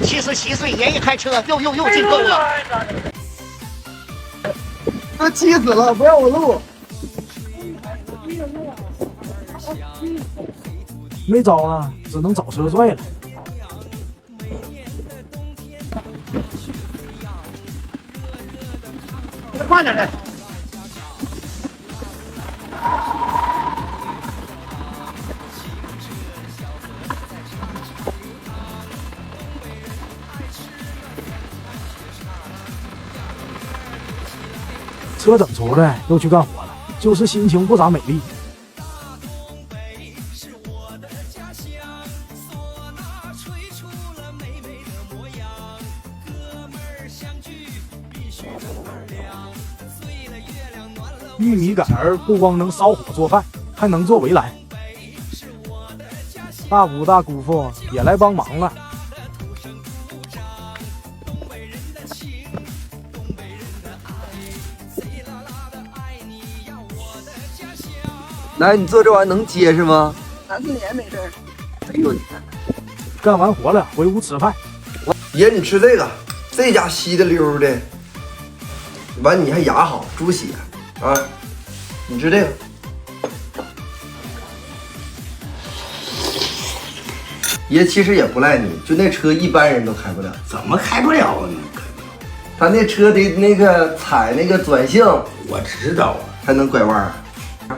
77岁爷爷开车又进沟了，都气死了！不让我录，没招啊，只能找车帅了。慢点来。车整出来又去干活了，就是心情不咋美丽。玉米杆儿不光能烧火做饭，还能做围栏。大姑大姑父也来帮忙了。来，你做这玩意能结实吗3、4年没事儿。哎呦你看，干完活了回屋吃饭。爷你吃这个，这家稀的溜的，完你还牙好，猪血啊，你吃这个。爷其实也不赖你，就那车一般人都开不了。怎么开不了啊？你开不了？他那车得那个踩那个转向我知道啊，才能拐弯儿。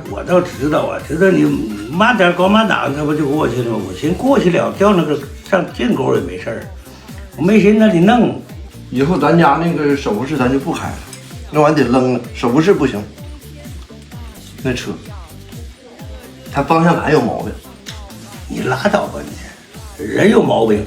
我倒知道啊，知道你慢点搞慢档，这不就过去了吗？我寻过去了，掉那个上进沟也没事儿，我没寻那里弄。以后咱家那个手扶式咱就不开了，那玩意得扔了，手扶式不行。那车，它方向盘有毛病。你拉倒吧你，人有毛病。